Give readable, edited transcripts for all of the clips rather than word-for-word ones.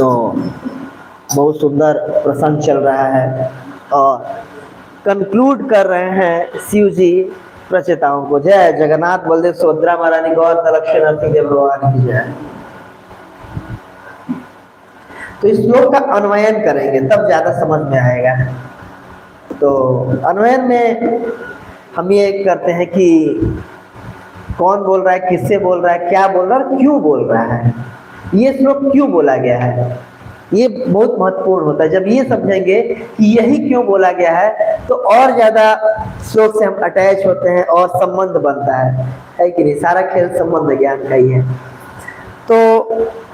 तो बहुत सुंदर प्रसंग चल रहा है और कंक्लूड कर रहे हैं शिव जी प्रचेताओं को। जय जगन्नाथ बलदेव सुभद्रा महारानी गौर लक्ष्मी नरसिंह देव भगवान की जय। तो इस श्लोक का अन्वयन करेंगे तब ज्यादा समझ में आएगा। तो अन्वयन में हम ये करते हैं कि कौन बोल रहा है, किससे बोल रहा है, क्या बोल रहा है, क्यों बोल रहा है, ये श्लोक क्यों बोला गया है, ये बहुत महत्वपूर्ण होता है। जब ये समझेंगे कि यही क्यों बोला गया है तो और ज्यादा श्लोक से हम अटैच होते हैं और संबंध बनता है कि नहीं। सारा खेल संबंध ज्ञान का ही है। तो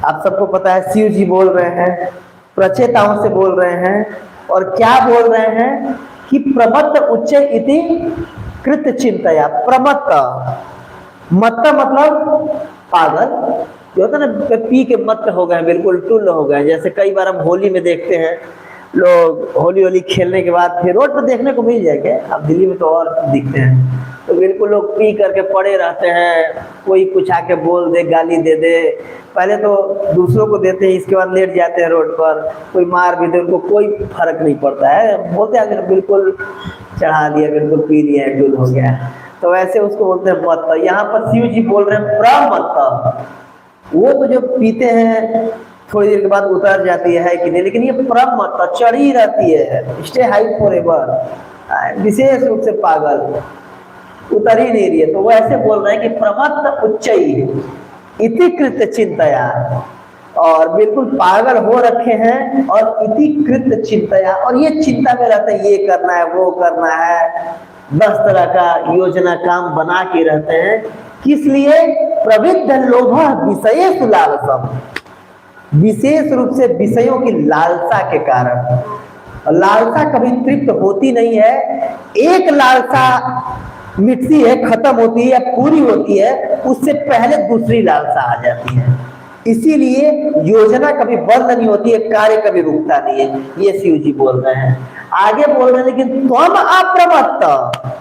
आप सबको पता है शिव जी बोल रहे हैं, प्रचेताओं से बोल रहे हैं और क्या बोल रहे हैं कि प्रमत्त उच्च इति कृत चिंतया। प्रमत्त, मत्त मतलब पागल, जो होता है ना पी के मत हो गए, बिल्कुल टुल्ल हो गए। जैसे कई बार हम होली में देखते हैं लोग होली खेलने के बाद फिर रोड पर देखने को मिल जाएगा, अब दिल्ली में तो और दिखते हैं, तो बिल्कुल लोग पी करके पड़े रहते हैं। कोई कुछ आके बोल दे, गाली दे दे, पहले तो दूसरों को देते हैं, इसके बाद लेट जाते हैं रोड पर, कोई मार भी दे उनको कोई फर्क नहीं पड़ता है, बोलते हैं बिल्कुल चढ़ा दिया, बिल्कुल पी लिया, टुल हो गया। तो वैसे उसको बोलते हैं मत। यहाँ पर शिव जी बोल रहे हैं प्रमत्त। वो तो जो पीते हैं थोड़ी देर के बाद उतर जाती है कि नहीं, लेकिन ये प्रमत्त चढ़ी रहती है, स्टे हाई फॉरएवर, विशेष रूप से पागल, उतर ही नहीं रही है। तो वो ऐसे बोल रहे हैं कि प्रमत्त उच्चैः इति कृत चिंतया, और बिल्कुल पागल हो रखे हैं और इति कृत चिंतया, और ये चिंता में रहते हैं, ये करना है, वो करना है, 10 तरह का योजना काम बना के रहते हैं। किस लिए? प्रविद्ध लोभ विषयेषु लालसम, विशेष रूप से विषयों की लालसा के कारण। लालसा कभी तृप्त होती नहीं है, एक लालसा मिटती है, खत्म होती है या पूरी होती है, उससे पहले दूसरी लालसा आ जाती है। इसीलिए योजना कभी बंद नहीं होती है, कार्य कभी रुकता नहीं है। ये शिव जी बोल रहे हैं। आगे बोल रहे हैं लेकिन त्वम अप्रमत्त,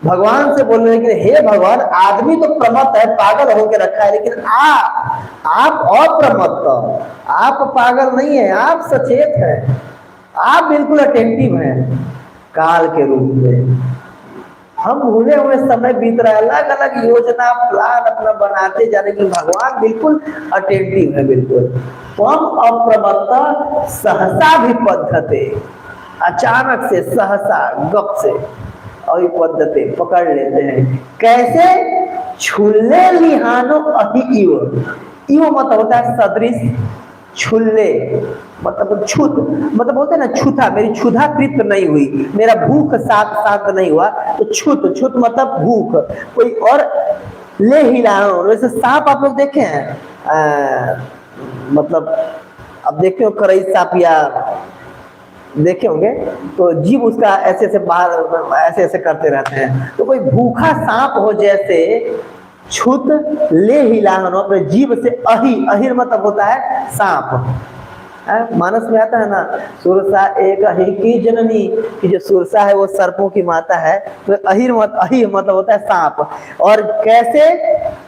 भगवान से बोल रहे हैं कि हे भगवान, आदमी तो प्रमत्त है, पागल होकर रखा है, लेकिन आप अप्रमत्त, आप पागल नहीं है, आप सचेत हैं, आप बिल्कुल अटेंटिव हैं काल के रूप में। हम भूले हुए समय बीत रहा है, अलग अलग योजना प्लान अपना बनाते जा रहे, लेकिन भगवान बिल्कुल अटेंटिव है, बिल्कुल। त्वम अप्रमत्त सहसा भी पद्धते, अचानक से, सहसा, गप से, और पद्धति पकड़ लेते हैं। कैसे? छुल्ले लिहानो अहि इव, इव मतलब होता है सदृश, छुल्ले मतलब छूत, मतलब बोलते हैं ना छूथा, मेरी क्षुधा तृप्त नहीं हुई, मेरा भूख शांत नहीं हुआ, तो छूत, छूत मतलब भूख। कोई और ले हिलानो, वैसे सांप आप लोग देखे हैं, मतलब अब देखते हो करई सांप या देखे होंगे, तो जीभ उसका ऐसे ऐसे बाहर ऐसे ऐसे करते रहते हैं। तो कोई भूखा सांप हो जैसे छुत ले हिलानो, अपने जीभ से अहि, अहिर मतलब होता है सांप। मानस में आता है ना, सुरसा एक अहि की जननी, कि जो सुरसा है वो सर्पों की माता है, तो अहि मतलब होता है सांप। और कैसे?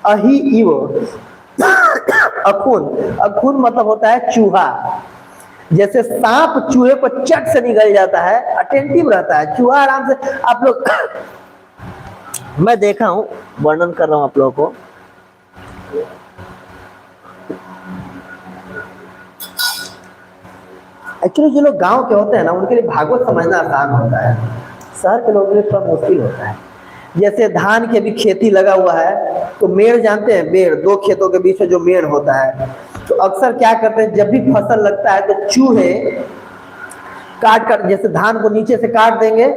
अहि इव, अखुन, अखुन मतलब होता है चूहा। जैसे सांप चूहे को चट से निगल जाता है, अटेंटिव रहता है, चूहा आराम से। आप लोग मैं देखा हूं, वर्णन कर रहा हूं आप लोगों को। एक्चुअली जो लोग गांव के होते हैं ना, उनके लिए भागवत समझना आसान होता है, शहर के लोगों के लिए थोड़ा मुश्किल होता है। जैसे धान की अभी खेती लगा हुआ है, तो मेड़ जानते हैं, मेड़, दो खेतों के बीच में जो मेड़ होता है, तो अक्सर क्या करते हैं, जब भी फसल लगता है तो चूहे काट कर, जैसे धान को नीचे से काट देंगे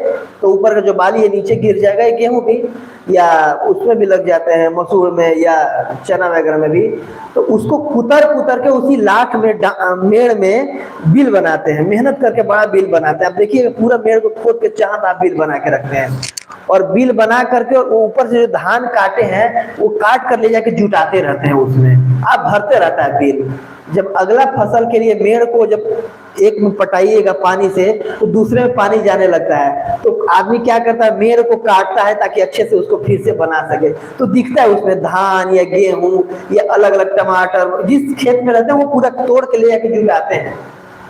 तो ऊपर का जो बाली है नीचे गिर जाएगा, गेहूं भी या उसमें भी लग जाते हैं, मसूर में या चना वगैरह में भी, तो उसको कुतर के उसी लाख में मेड़ में बिल बनाते हैं, मेहनत करके बड़ा बिल बनाते हैं। आप देखिए पूरा मेड़ को खोद के चांद आप बिल बना के रखते हैं, और बिल बना करके और ऊपर से जो धान काटे हैं वो काट कर ले जाके जुटाते रहते हैं, उसमें आप भरते रहता है बिल। जब अगला फसल के लिए मेड़ को जब एक में पटाइएगा पानी से तो दूसरे में पानी जाने लगता है, तो आदमी क्या करता है, मेड़ को काटता है ताकि अच्छे से उसको फिर से बना सके। तो दिखता है उसमें धान या गेहूं या अलग अलग टमाटर जिस खेत में रहते हैं वो पूरा तोड़ के ले जाके जुटाते हैं,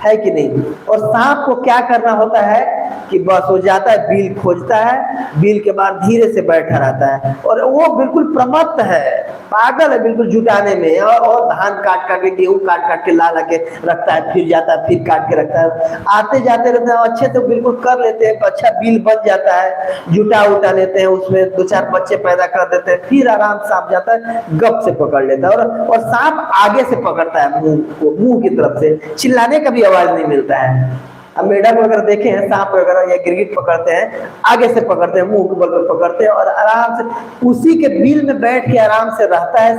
है कि नहीं। और सांप को क्या करना होता है कि बस हो जाता है, बिल खोजता है, बिल के बाद धीरे से बैठा रहता है और वो बिल्कुल प्रमत्त है, पागल है बिल्कुल जुटाने में। और धान काट काट के, गेहूं काट काट के ला ला के रखता है, फिर जाता है, फिर काट के रखता है, आते जाते रहते हैं, अच्छे तो बिल्कुल कर लेते हैं, अच्छा बिल बन जाता है, जुटा उटा लेते हैं, उसमें 2-4 बच्चे पैदा कर देते हैं, फिर आराम से सांप जाता है, गप से पकड़ लेता है। और सांप आगे से पकड़ता है मुंह को, मुंह की तरफ से, चिल्लाने का भी आवाज नहीं मिलता है। अब मेढक वगैरह देखे हैं, सांप वगैरह या गिरगिट पकड़ते हैं, आगे से पकड़ते हैं, मुंह के बल पर पकड़ते हैं और आराम से उसी के बिल में बैठ के आराम से रहता है।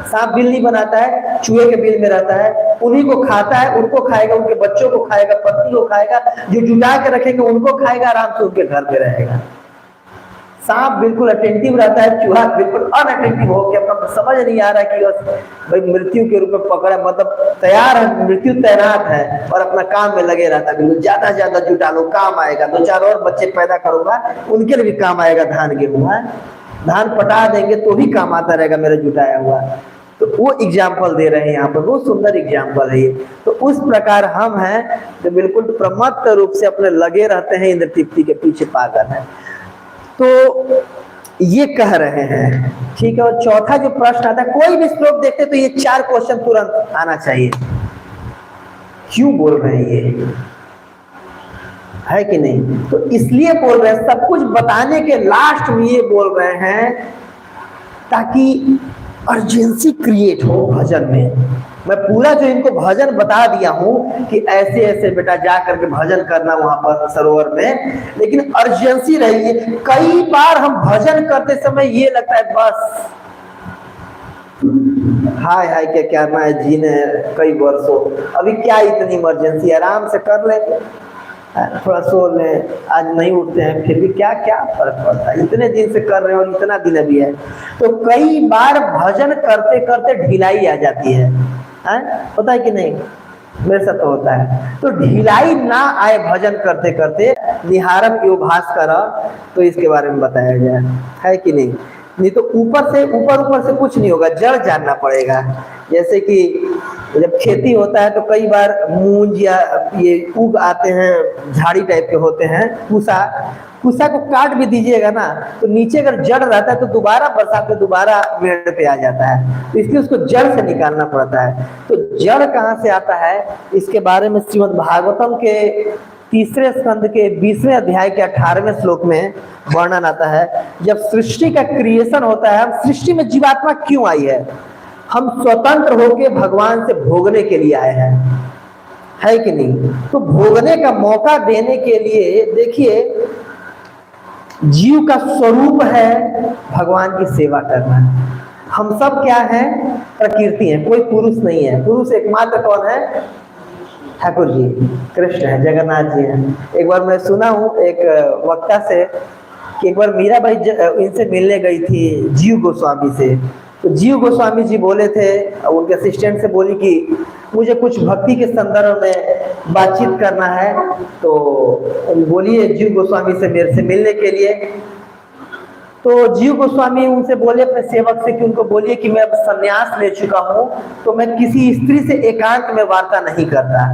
सांप बिल नहीं बनाता है, चूहे के बिल में रहता है, उन्हीं को खाता है, उनको खाएगा, उनके बच्चों को खाएगा, पत्नी को खाएगा, जो जुटा के रखेंगे उनको खाएगा, आराम से उनके घर पे रहेगा। सांप बिल्कुल अटेंटिव रहता है, चूहा बिल्कुल अनअटेंटिव हो के अपना समझ नहीं आ रहा कि भाई मृत्यु के रूप में पकड़ा, मतलब तैयार है, मृत्यु तैनात है और अपना काम में लगे रहता है। बिल्कुल ज्यादा ज्यादा जुटा लो, काम आएगा, 2-4 और बच्चे पैदा करूंगा, उनके लिए भी काम आएगा, धान गेहूं है, धान पटा देंगे तो भी काम आता रहेगा मेरा जुटाया हुआ। तो वो एग्जाम्पल दे रहे हैं यहाँ पर, बहुत सुंदर एग्जाम्पल है ये। तो उस प्रकार हम हैं जो बिल्कुल प्रमत्त रूप से अपने लगे रहते हैं, इंद्र तृप्ति के पीछे पागल है। तो ये कह रहे हैं, ठीक है। और चौथा जो प्रश्न आता है, कोई भी श्लोक देखते तो ये 4 क्वेश्चन तुरंत आना चाहिए, क्यों बोल रहे हैं ये, है कि नहीं। तो इसलिए बोल रहे हैं, सब कुछ बताने के लास्ट में ये बोल रहे हैं ताकि अर्जेंसी क्रिएट हो भजन में। मैं पूरा जो इनको भजन बता दिया हूं कि ऐसे ऐसे बेटा जा करके भजन करना वहां पर सरोवर में, लेकिन अर्जेंसी रही है। कई बार हम भजन करते समय ये लगता है बस हाय हाय क्या करना है, जीने कई वर्षों, अभी क्या इतनी इमरजेंसी, आराम से कर लेंगे, थोड़ा सो ले, आज नहीं उठते हैं फिर भी क्या क्या फर्क पड़ता है, इतने दिन से कर रहे हो, इतना दिन अभी है। तो कई बार भजन करते करते ढिलाई आ जाती है, होता है कि नहीं, मेरे साथ तो होता है। तो ढिलाई ना आए भजन करते करते, निहारम योभास करा, तो इसके बारे में बताया गया है कि नहीं तो ऊपर से कुछ नहीं होगा, जड़ जानना पड़ेगा। जैसे कि जब खेती होता है तो कई बार मूंज या ये उग आते हैं, झाड़ी टाइप के होते हैं, कुसा को काट भी दीजिएगा ना तो नीचे अगर जड़ रहता है तो दोबारा बरसात में दोबारा पेड़ पे आ जाता है, तो इसलिए उसको जड़ से निकालना पड़ता है। तो जड़ कहाँ से आता है, इसके बारे में श्रीमद् भागवतम के 3 स्कंद के 20वें अध्याय के 18वें श्लोक में वर्णन आता है। जब सृष्टि का क्रिएशन होता है, हम सृष्टि में जीवात्मा क्यों आई है, हम स्वतंत्र होकर भगवान से भोगने के लिए आए हैं, है कि नहीं। तो भोगने का मौका देने के लिए देखिए, जीव का स्वरूप है भगवान की सेवा करना। हम सब क्या हैं, प्रकृति हैं, कोई पुरुष नहीं है। पुरुष एकमात्र कौन है, ठाकुर जी, कृष्ण है, जगन्नाथ जी हैं। एक बार मैं सुना हूँ एक वक्ता से कि एक बार मीराबाई इनसे मिलने गई थी जीव गोस्वामी से, तो जीव गोस्वामी जी बोले थे, उनके असिस्टेंट से बोली कि मुझे कुछ भक्ति के संदर्भ में बातचीत करना है, तो बोलिए जीव गोस्वामी से मेरे से मिलने के लिए। तो जीव गोस्वामी उनसे बोले अपने सेवक से कि उनको बोलिए कि मैं अब संन्यास ले चुका हूं, तो मैं किसी स्त्री से एकांत में वार्ता नहीं करता।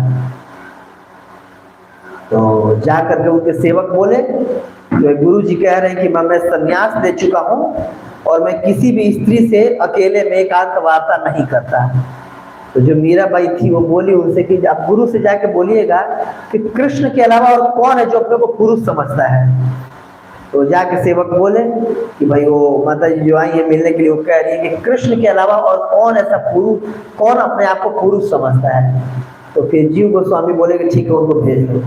तो जाकर के उनके सेवक बोले, तो गुरु जी कह रहे हैं कि मैं संन्यास ले चुका हूं और मैं किसी भी स्त्री से अकेले में एकांत वार्ता नहीं करता। तो जो मीराबाई थी वो बोली उनसे कि आप गुरु से जाके बोलिएगा कि कृष्ण के अलावा और कौन है जो अपने को पुरुष समझता है। तो जाके सेवक बोले कि भाई वो माता जी जो आई है मिलने के लिए, वो कह रही है कि कृष्ण के अलावा और कौन ऐसा पुरुष, कौन अपने आप को पुरुष समझता है। तो फिर जीव गोस्वामी बोले कि ठीक है, उनको भेज दो।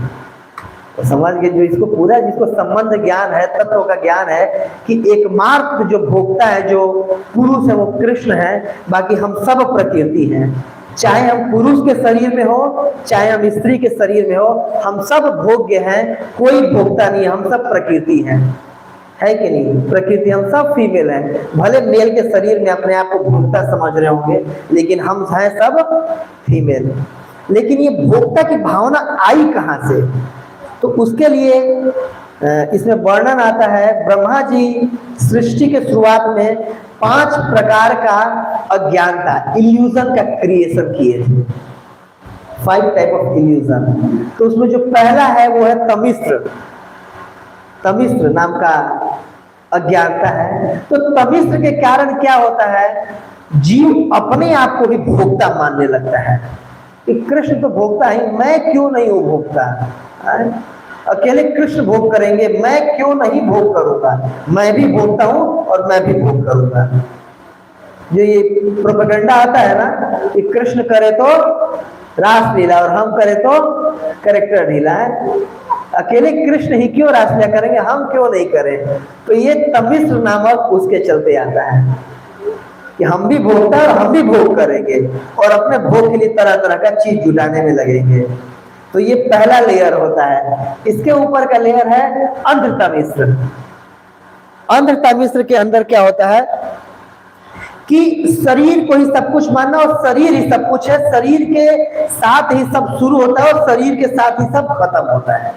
तो समझ गए, जो इसको पूरा, जिसको संबंध ज्ञान है, तत्व का ज्ञान है कि एकमात्र जो भोगता है, जो पुरुष है, वो कृष्ण है, बाकी हम सब प्रकृति हैं। चाहे हम पुरुष के शरीर में हो, चाहे हम स्त्री के शरीर में हो, हम सब भोग्य हैं, कोई भोगता नहीं है, हम सब प्रकृति हैं, है कि नहीं? प्रकृति, हम सब फीमेल हैं, भले मेल के शरीर में अपने आप को भोक्ता समझ रहे होंगे, लेकिन हम हैं सब फीमेल। लेकिन ये भोक्ता की भावना आई कहाँ से? तो उसके लिए इसमें वर्णन आता है, ब्रह्मा जी सृष्टि के शुरुआत में 5 प्रकार का अज्ञानता, इल्यूजन का क्रिएशन किए थे, 5 टाइप ऑफ इल्यूजन। तो उसमें जो पहला है वो है तमिश्र, तमिश्र नाम का अज्ञानता है। तो तमिश्र के कारण क्या होता है, जीव अपने आप को भी भोक्ता मानने लगता है कि कृष्ण तो भोक्ता है, मैं क्यों नहीं हूं भोक्ता, अकेले कृष्ण भोग करेंगे, मैं क्यों नहीं भोग करूंगा, मैं भी भोगता हूं और मैं भी भोग करूंगा। जो ये प्रोपेगेंडा आता है ना कि कृष्ण करे तो रासलीला और हम करे तो कैरेक्टर ढीला है, अकेले कृष्ण ही क्यों रासलीला करेंगे, हम क्यों नहीं करें। तो ये तमिश्र नामक उसके चलते आता है कि हम भी भोगता है और हम भी भोग करेंगे और अपने भोग के लिए तरह तरह का चीज जुटाने में लगेंगे। तो ये पहला लेयर होता है। इसके ऊपर का लेयर है अंधतमिश्र। अंधतमिश्र के अंदर क्या होता है कि शरीर को ही सब कुछ मानना और शरीर ही सब कुछ है, शरीर के साथ ही सब शुरू होता है और शरीर के साथ ही सब खत्म होता है,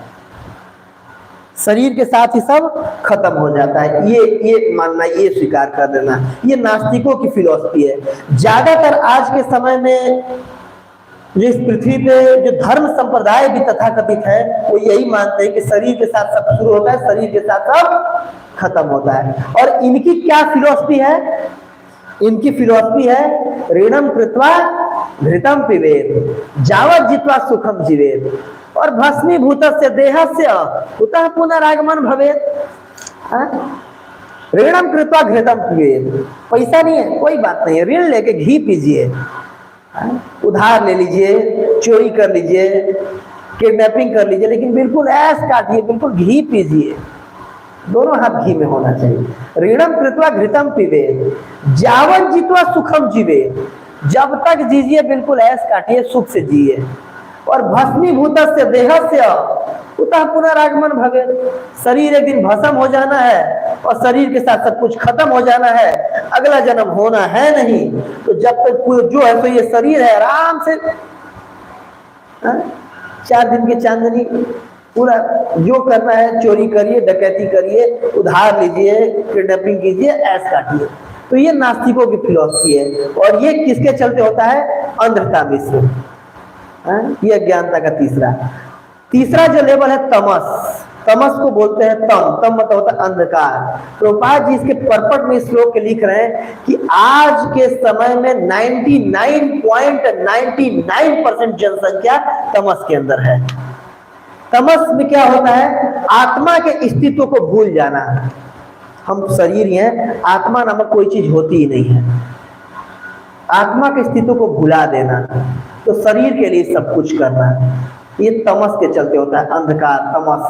शरीर के साथ ही सब खत्म हो जाता है। ये मानना, ये स्वीकार कर देना, ये नास्तिकों की फिलॉसफी है। ज्यादातर आज के समय में जो इस पृथ्वी पे जो धर्म संप्रदाय भी तथाकथित है, वो यही मानते हैं कि शरीर के साथ सब शुरू होता है, शरीर के साथ सब खत्म होता है। और इनकी क्या फिलॉसफी है? इनकी फिलॉसफी है ऋणम कृत्वा घृतम पिबेत जावत जित्वा सुखम जीवेत और भस्मीभूतस्य देहस्य कुतः पुनरागमन भवेत। ऋणम कृत्वा घृतम पिबेत, पैसा नहीं है कोई बात नहीं है, ऋण लेके घी पीजिए, उधार ले लीजिए, चोरी कर लीजिए, किडनैपिंग कर लीजिए, लेकिन बिल्कुल ऐश काटिए, बिल्कुल घी पीजिए, दोनों हाथ घी में होना चाहिए। ऋणम कृत्वा घृतम पिबे जावत जित्वा सुखम जीवे, जब तक जीजिए बिल्कुल ऐश काटिए, सुख से जिए। और भस्मीभूतस्य देहस्य कुतः पुनरागमन भवे, शरीर एक दिन भस्म हो जाना है और शरीर के साथ सब कुछ खत्म हो जाना है, अगला जन्म होना है नहीं। तो जब तक जो है तो ये शरीर है, आराम से 4 दिन की चांदनी, पूरा जो करना है चोरी करिए, डकैती करिए, उधार लीजिए, किडनैपिंग कीजिए, ऐश काटिए। तो ये नास्तिकों की फिलॉसफी है। और ये किसके चलते होता है? अंधतमिश्र। ये अज्ञानता का तीसरा जो लेवल है तमस। तमस को बोलते हैं तम मतलब होता है अंधकार। प्रभुपाद जी इसके परपट में श्लोक के लिख रहे हैं कि आज के समय में 99.99% जनसंख्या तमस के अंदर है। तमस में क्या होता है? आत्मा के अस्तित्व को भूल जाना। हम शरीर ही हैं, आत्मा नामक कोई चीज होती ही नहीं है, आत्मा के अस्तित्व को भुला देना, तो शरीर के लिए सब कुछ करना, ये तमस के चलते होता है। अंधकार, तमस,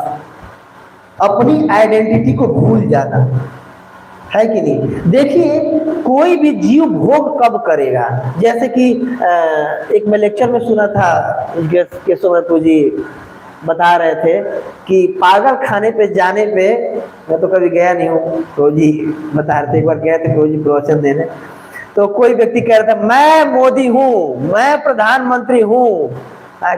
अपनी आइडेंटिटी को भूल जाना, है कि नहीं? देखिए कोई भी जीव भोग कब करेगा? जैसे कि एक मैं लेक्चर में सुना था, केशव जी बता रहे थे कि पागल खाने पे जाने पे, मैं तो कभी गया नहीं हूँ, तो जी बता रहे थे, एक बार गए थे तो जी प्रवचन देने, तो कोई व्यक्ति कह रहा था मैं मोदी हूँ, मैं प्रधानमंत्री हूँ,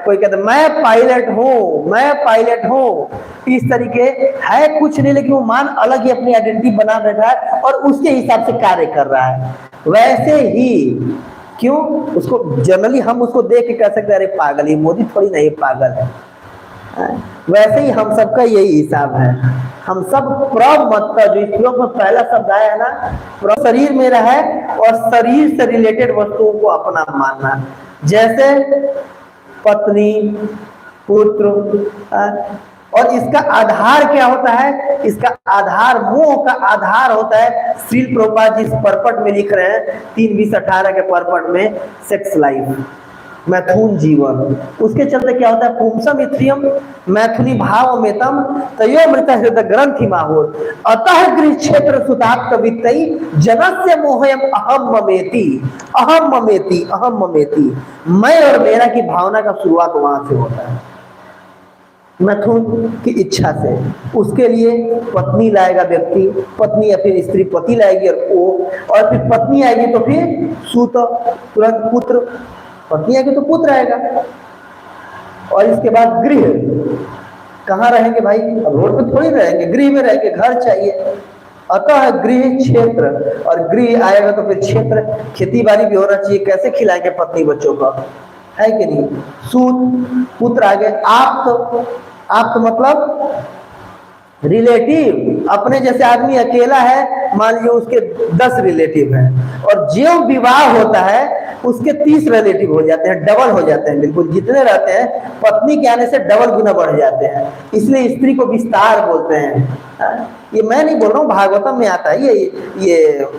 कोई कहता मैं पायलट हूँ, मैं पायलट हूँ। इस तरीके है कुछ नहीं, लेकिन वो मान अलग ही अपनी आइडेंटिटी बना बैठा है और उसके हिसाब से कार्य कर रहा है। वैसे ही क्यों उसको जनरली हम उसको देख के कह सकते हैं अरे पागल, ये मोदी थोड़ी नहीं पागल है। वैसे ही हम सबका यही हिसाब है। हम सब प्रमत्त, जो इस श्लोक में पहला शब्द आया है ना, शरीर में है और शरीर से रिलेटेड वस्तुओं को अपना मानना, जैसे पत्नी, पुत्र। और इसका आधार क्या होता है? इसका आधार, मोह का आधार होता है। श्रील प्रभुपाद जी इस परपट में लिख रहे हैं 3:20-18 के परपट में, सेक्स लाइफ, मैथुन जीवन। उसके चलते क्या होता है? पुंसम इत्रियम मैथुनी भाव मेतम तयो मृत हृदय ग्रंथि माहुर अतः गृह क्षेत्र सुताप्त वित्तई जनस्य मोहयम अहम ममेति, अहम ममेति, अहम ममेति। मैं और मेरा की भावना का शुरुआत वहां से होता है। मैथुन की इच्छा से। उसके लिए पत्नी लाएगा व्यक्ति, पत्नी या फिर स्त्री पति लाएगी, और फिर पत्नी आएगी तो फिर सूत, तुरंत पुत्र, पत्नी आएगी तो पुत्र आएगा। और इसके बाद गृह, कहाँ रहेंगे भाई, रोड पे थोड़ी रहेंगे, गृह में रहेंगे, घर चाहिए। अतः गृह क्षेत्र, और गृह आएगा तो फिर क्षेत्र, खेती बाड़ी भी होना चाहिए, कैसे खिलाएंगे पत्नी बच्चों को, है कि नहीं। सूत, पुत्र आ गए। आप तो मतलब रिलेटिव, अपने जैसे आदमी अकेला है, मान लीजिए उसके 10 रिलेटिव हैं, और जो विवाह होता है उसके 30 रिलेटिव हो जाते हैं, डबल हो जाते हैं, बिल्कुल जितने रहते हैं पत्नी के आने से डबल गुना बढ़ जाते हैं। इसलिए स्त्री को विस्तार बोलते हैं। ये मैं नहीं बोल रहा हूँ, भागवतम में आता है, ये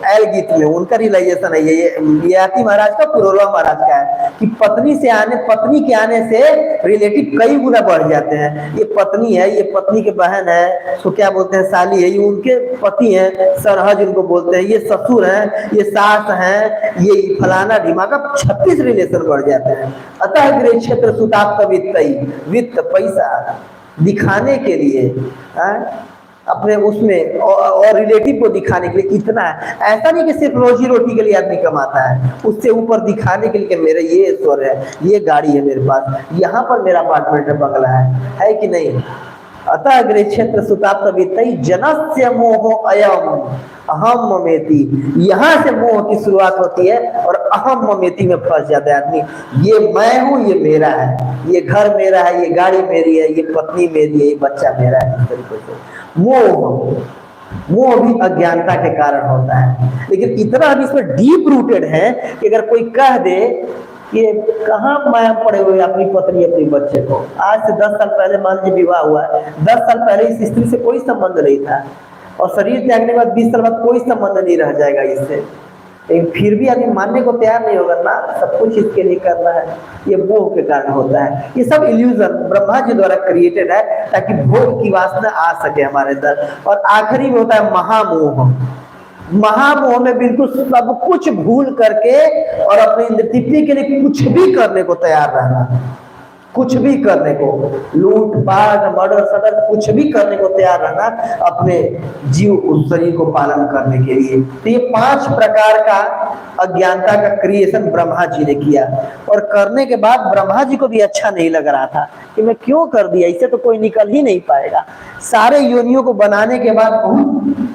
एल गीत में उनका रियलाइजेशन है। ये आती महाराज का, पुरोला महाराज का है कि पत्नी के आने से रिलेटिव कई गुना बढ़ जाते हैं। ये पत्नी है, ये पत्नी के बहन है, तो क्या बोलते हैं, साली है, ये उनके पति हैं, सरहज इनको बोलते हैं, ये ससुर हैं, ये सास हैं, ये फलाना ढिमाका, 36 रिलेशन बढ़ जाते हैं। अतः गृह क्षेत्र सुताप्त वित्त, पैसा दिखाने के लिए, अपने उसमें और रिलेटिव को दिखाने के लिए इतना है। ऐसा नहीं कि सिर्फ रोजी रोटी के लिए आदमी कमाता है, उससे ऊपर दिखाने के लिए कि मेरे ये ऐश्वर्य है, ये गाड़ी है मेरे पास, यहाँ पर मेरा अपार्टमेंट है, बंगला है कि नहीं। अतः गृह क्षेत्र सुताप्त वित्तई जनस्य मोहो अयम अहम ममेति, यहाँ से मोह की शुरुआत होती है और अहम ममेति में फंस जाता है आदमी। ये मैं हूँ, ये मेरा है, ये घर मेरा है, ये गाड़ी मेरी है, ये पत्नी मेरी है, ये बच्चा मेरा है। इस तरीके से मोह भी अज्ञानता के कारण होता है। लेकिन इतना हम इसमें डीप रूटेड है कि अगर कोई कह दे कि कहाँ माया पड़े हुए अपनी पत्नी अपने बच्चे को, आज से 10 साल पहले मान लीजिए विवाह हुआ है, 10 साल पहले इस स्त्री से कोई संबंध नहीं था, और शरीर त्यागने के बाद 20 साल बाद कोई संबंध नहीं रह जाएगा इससे, लेकिन फिर भी आदमी मानने को तैयार नहीं होगा ना, सब कुछ इसके लिए करना है। ये मोह के कारण होता है। ये सब इल्यूजन ब्रह्मा जी द्वारा क्रिएटेड है ताकि भोग की वासना आ सके हमारे अंदर। और आखिरी में होता है महामोह। महामोह में बिल्कुल सब कुछ भूल करके और अपनी तृप्ति के लिए कुछ भी करने को तैयार रहना, कुछ भी करने को, लूट पाट मर्डर सदर कुछ भी करने को तैयार रहना अपने जीव उस शरीर को पालन करने के लिए। तो ये 5 प्रकार का अज्ञानता का क्रिएशन ब्रह्मा जी ने किया, और करने के बाद ब्रह्मा जी को भी अच्छा नहीं लग रहा था कि मैं क्यों कर दिया, इससे तो कोई निकल ही नहीं पाएगा। सारे योनियों को बनाने के बाद बहुत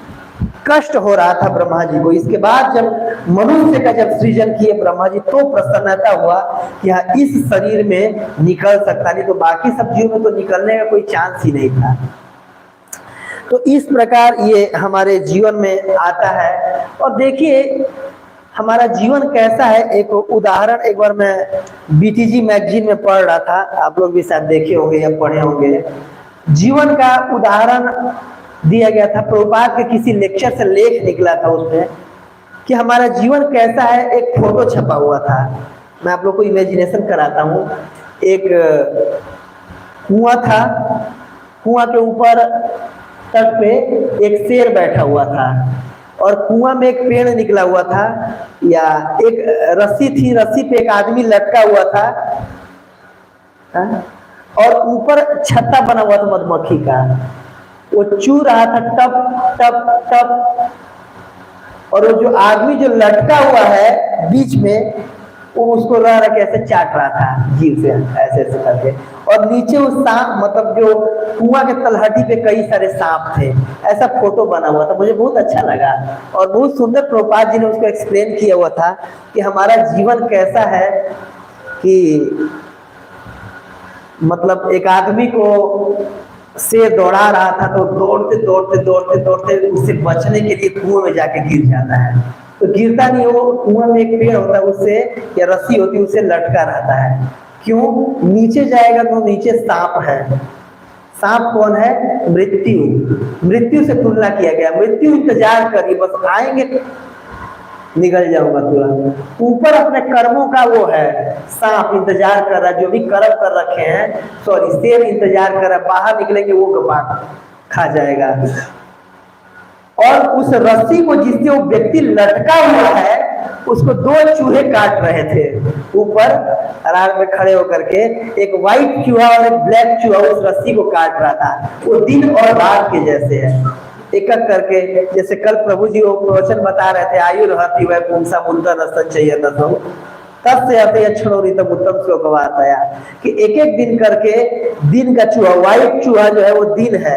कष्ट हो रहा था ब्रह्मा जी को। इसके बाद जब मनुष्य का जब सृजन किए ब्रह्मा जी, तो प्रसन्नता हुआ कि हाँ इस शरीर में निकल सकता, नहीं तो बाकी सब जीवों में तो निकलने का कोई चांस ही नहीं था। तो इस प्रकार ये हमारे जीवन में आता है। और देखिए हमारा जीवन कैसा है, एक उदाहरण एक बार मैं बीटीजी मैगजीन में पढ़ रहा था, आप लोग भी शायद देखे होंगे या पढ़े होंगे। जीवन का उदाहरण दिया गया था, प्रभुपाद के किसी लेक्चर से लेख निकला था उसमें कि हमारा जीवन कैसा है। एक फोटो छपा हुआ था, मैं आप लोग को इमेजिनेशन कराता हूँ। एक कुआं था, कुआं के ऊपर तट पे एक शेर बैठा हुआ था, और कुआं में एक पेड़ निकला हुआ था, या एक रस्सी थी, रस्सी पे एक आदमी लटका हुआ था, और ऊपर छत्ता बना हुआ था मधुमक्खी का, वो चू रहा था टप टप टप, और वो जो आदमी जो लटका हुआ है बीच में, वो उसको रह रहा कैसे चाट रहा था जीव से, ऐसे ऐसे करके। और नीचे उस सांप, मतलब जो कुआं के तलहटी पे कई सारे सांप थे, ऐसा फोटो बना हुआ था। मुझे बहुत अच्छा लगा, और बहुत सुंदर प्रभुपाद जी ने उसको एक्सप्लेन किया हुआ था कि हमारा जीवन कैसा है कि मतलब एक आदमी को शेर दौड़ा रहा था, तो दौड़ते दौड़ते दौड़ते दौड़ते उससे बचने के लिए कुएं में जाके गिर जाता है। तो गिरता नहीं, वो कुएं में एक पेड़ होता है उससे, या रस्सी होती है उससे लटका रहता है। क्यों? नीचे जाएगा तो नीचे सांप है। सांप कौन है? मृत्यु। मृत्यु से तुलना किया गया, मृत्यु इंतजार करिए, बस आएंगे निकल जाऊंगा तुरंत। ऊपर अपने कर्मों का वो है, सांप इंतजार कर रहा है, जो भी कर्म कर रखे हैं, सॉरी शेर इंतजार कर रहा है, बाहर निकलेंगे वो गपाट खा जाएगा। और उस रस्सी को जिससे वो व्यक्ति लटका हुआ है, उसको दो चूहे काट रहे थे ऊपर राग में खड़े होकर के। एक व्हाइट चूहा और एक ब्लैक चूहा उस रस्सी को काट रहा था। वो दिन और रात के जैसे है, एक एक करके। जैसे कल प्रभु जी वो प्रवचन बता रहे थे, आयु रहती वह पुंसा मुद्दा न संचय न तस्य अतयक्षणोरितम उत्तम श्लोक बताया कि एक एक दिन करके दिन का चूहा, व्हाइट चूहा जो है वो दिन है,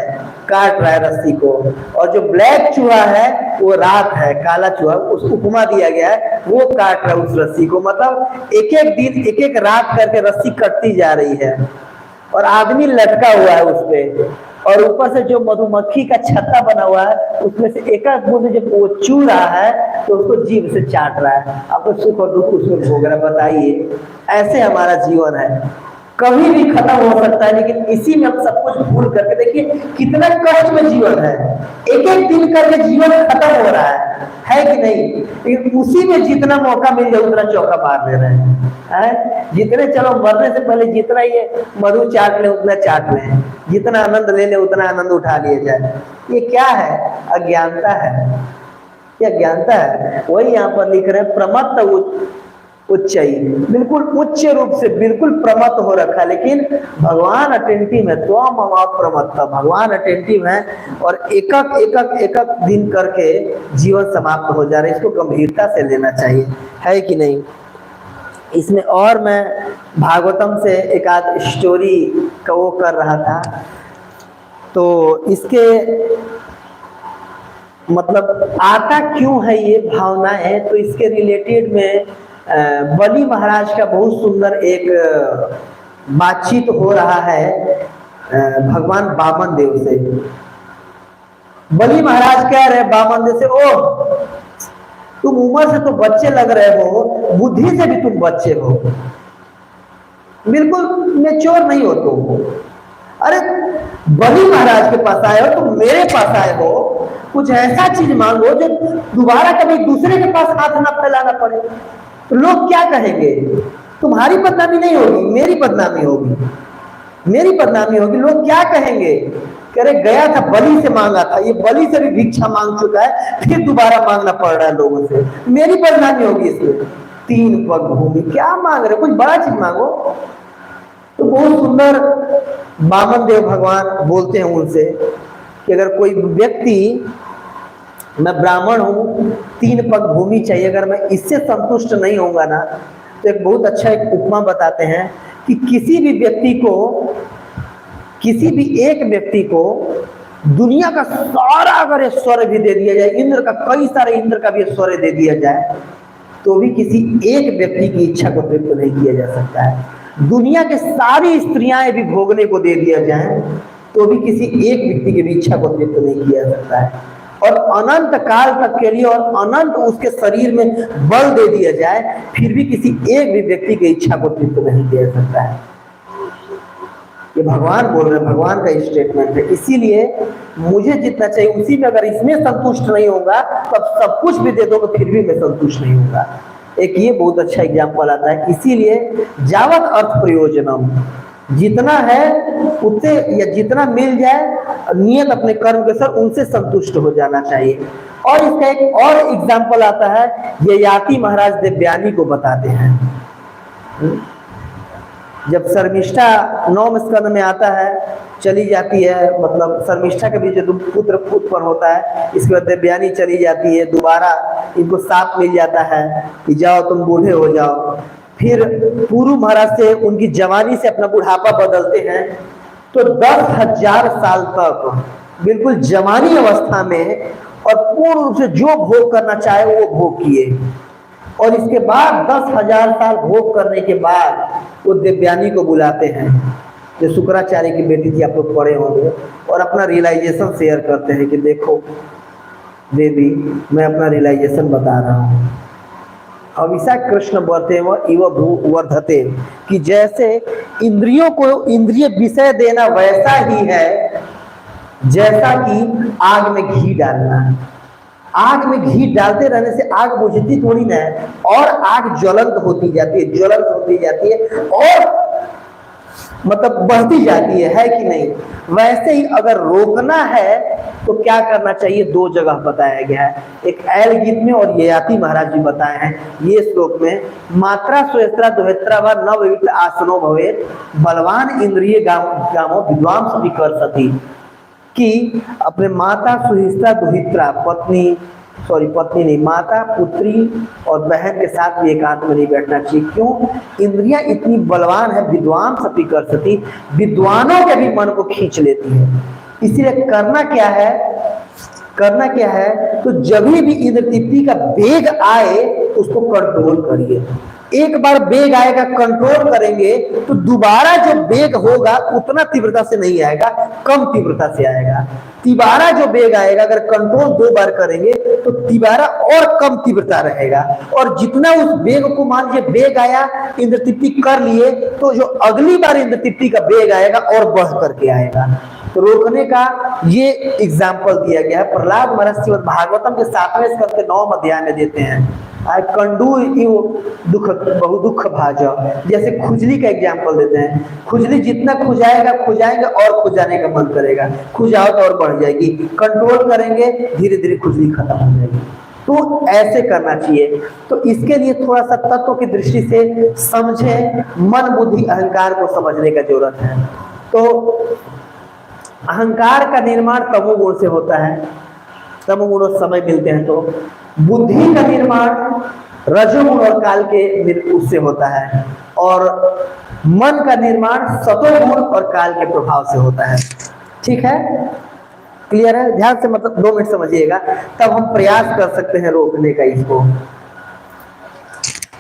काट रहा है रस्सी को, और जो ब्लैक चूहा है वो रात है, काला चूहा, उसको उपमा दिया गया है, वो काट रहा है उस रस्सी को। मतलब एक एक दिन एक एक रात करके रस्सी कटती जा रही है और आदमी लटका हुआ है उस पे, और ऊपर से जो मधुमक्खी का छत्ता बना हुआ है उसमें से एक एक बूंद जब वो चू रहा है तो उसको जीभ से चाट रहा है। आपको सुख और दुख उसमें भोग रहा है। बताइए, ऐसे हमारा जीवन है, कभी भी खत्म हो सकता है, लेकिन इसी में हम सब कुछ भूल करके देखिए कितना कष्ट में जीवन है। एक एक दिन करके जीवन खत्म हो रहा है कि नहीं? लेकिन उसी में जितना मौका मिल जाए उतना चौका मार ले रहे हैं। जितने चलो मरने से पहले जितना ये मधु चाट ले उतना चाट ले, जितना आनंद ले ले उतना आनंद उठा लिया जाए। ये क्या है? अज्ञानता है, ये अज्ञानता है। वही यहाँ पर लिख रहे हैं, प्रमत्त उच्चई, बिल्कुल उच्च रूप से बिल्कुल प्रमत्त हो रखा है, लेकिन भगवान अटेंटिव है। तो प्रमत्त, भगवान अटेंटिव है और एकक एकक एकक दिन करके जीवन समाप्त हो जा रहा है। इसको गंभीरता से लेना चाहिए, है कि नहीं? इसमें और मैं भागवतम से एक आध स्टोरी का वो कर रहा था, तो इसके मतलब आता क्यों है ये भावनाएं, तो इसके रिलेटेड में बलि महाराज का बहुत सुंदर एक बातचीत हो रहा है भगवान वामन देव से। बलि महाराज कह रहे वामन देव से, ओह तुम उम्र से तो बच्चे लग रहे हो, बुद्धि से भी तुम बच्चे हो, बिल्कुल मैच्योर नहीं हो तुम। अरे बलि महाराज के पास आए हो, तुम मेरे पास आए हो, कुछ ऐसा चीज मांगो जो दोबारा कभी दूसरे के पास हाथ ना फैलाना पड़े। तो लोग क्या कहेंगे? तुम्हारी बदनामी नहीं होगी, मेरी बदनामी होगी, मेरी बदनामी होगी। लोग क्या कहेंगे? कह रहे गया था बलि से मांगा था, ये बलि से भी भिक्षा मांग चुका है, फिर दोबारा मांगना पड़ रहा है लोगों से, मेरी बदनामी होगी इसमें। 3 पग भूमि क्या मांग रहे? कुछ बड़ा चीज मांगो। तो बहुत सुंदर वामन देव भगवान बोलते हैं उनसे कि अगर कोई व्यक्ति, मैं ब्राह्मण हूं, 3 पग भूमि चाहिए, अगर मैं इससे संतुष्ट नहीं होऊंगा ना, तो एक बहुत अच्छा एक उपमा बताते हैं कि किसी भी व्यक्ति को, किसी भी एक व्यक्ति को दुनिया का सारा अगर ऐश्वर्य भी दे दिया जाए, इंद्र का, कई सारे इंद्र का भी ऐश्वर्य दे दिया जाए, तो भी किसी एक व्यक्ति की इच्छा को तृप्त नहीं किया जा सकता है। दुनिया के सारी स्त्रियां भी भोगने को दे दिया जाए तो भी किसी एक व्यक्ति की भी इच्छा को तृप्त नहीं किया जा सकता है। और अनंत काल तक के लिए और अनंत उसके शरीर में बल दे दिया जाए, फिर भी किसी एक भी व्यक्ति की इच्छा को तृप्त नहीं किया जा सकता है। ये भगवान बोल रहे हैं, भगवान का स्टेटमेंट है। इसीलिए मुझे जितना चाहिए उसी में अगर इसमें संतुष्ट नहीं होगा, तब सब कुछ भी दे दोगे फिर भी मैं संतुष्ट नहीं होगा। एक ये बहुत अच्छा एग्जाम्पल आता है। इसीलिए जावत अर्थ प्रयोजनम, जितना है उतने या जितना मिल जाए नियत अपने कर्म के साथ उनसे संतुष्ट हो जाना चाहिए। और इसका एक और एग्जाम्पल आता है, ययाति महाराज देवयानी को बताते हैं। जब शर्मिष्ठा 9वें स्कंद में आता है, चली जाती है, मतलब शर्मिष्ठा के भी जो पुत्र उत्पन्न होता है, इसके बाद देवयानी चली जाती है, दोबारा इनको साथ मिल जाता है कि जाओ तुम बूढ़े हो जाओ। फिर पुरु महाराज से उनकी जवानी से अपना बुढ़ापा बदलते हैं, तो 10,000 साल तक बिल्कुल जवानी अवस्था में और पूर्ण रूप से जो भोग करना चाहे वो भोग किए। और इसके बाद 10,000 साल भोग करने के बाद वो देवयानी को बुलाते हैं, जो शुक्राचार्य की बेटी थी, आप लोग पढ़े होंगे, और अपना रियलाइजेशन शेयर करते हैं कि देखो देवी, मैं अपना रियलाइजेशन बता रहा हूँ। हमेशा कृष्ण वर्ते व इव भू वर्धते, कि जैसे इंद्रियों को इंद्रिय विषय देना वैसा ही है जैसा कि आग में घी डालना। आग में घी डालते रहने से आग बुझती थोड़ी ना है, और आग ज्वलंत होती जाती है, ज्वलंत होती जाती है और मतलब बढ़ती जाती है कि नहीं? वैसे ही अगर रोकना है तो क्या करना चाहिए, 2 जगह बताया गया है, एक ऐल गीत में और ययाति महाराज जी बताए हैं ये श्लोक में। मात्रा सुहेत्रा दोहेत्रा व नववित आसनो भवेत् बलवान इंद्रिय गामो विद्वांस विकर्षति, कि अपने माता सुहिस्त्रा दुहित्रा पत्नी नहीं, माता पुत्री और बहन के साथ भी एकांत में नहीं बैठना चाहिए। क्यों? इंद्रियां इतनी बलवान है, विद्वान सपी कर सती, विद्वानों के भी मन को खींच लेती है। इसीलिए करना क्या है, तो जब भी इंद्र तृप्ति का वेग आए उसको कंट्रोल करिए। एक बार वेग आएगा, कंट्रोल करेंगे तो दोबारा जो वेग होगा उतना तीव्रता से नहीं आएगा, कम तीव्रता से आएगा। तिबारा जो वेग आएगा अगर कंट्रोल 2 बार करेंगे तो तिबारा और कम तीव्रता रहेगा, और जितना उस वेग को, मान लीजिए वेग आया, इंद्र तृप्ति कर लिए, तो जो अगली बार इंद्र तृप्ति का वेग आएगा और बढ़ करके आएगा। तो रोकने का ये एग्जाम्पल दिया गया है। प्रहलाद महाराज श्रीमद् भागवतम के 7वें स्कंद के 9वें अध्याय में देते हैं, कंडू दुख बहु दुख भाज, जैसे खुजली का एग्जाम्पल देते हैं। खुजली जितना खुजाएंगे और खुजाने का मन करेगा, खुजाओ तो और बढ़ जाएगी, कंट्रोल करेंगे धीरे धीरे खुजली खत्म हो जाएगी। तो ऐसे करना चाहिए। तो इसके लिए थोड़ा सा तत्व की दृष्टि से समझें, मन बुद्धि अहंकार को समझने का जरूरत है। तो अहंकार का निर्माण तमोगुण से होता है, तमोगुण समय मिलते हैं। तो बुद्धि का निर्माण रजोगुण और काल के उससे होता है, और मन का निर्माण सतोगुण और काल के प्रभाव से होता है। ठीक है, क्लियर है? ध्यान से मतलब 2 मिनट समझिएगा, तब हम प्रयास कर सकते हैं रोकने का इसको।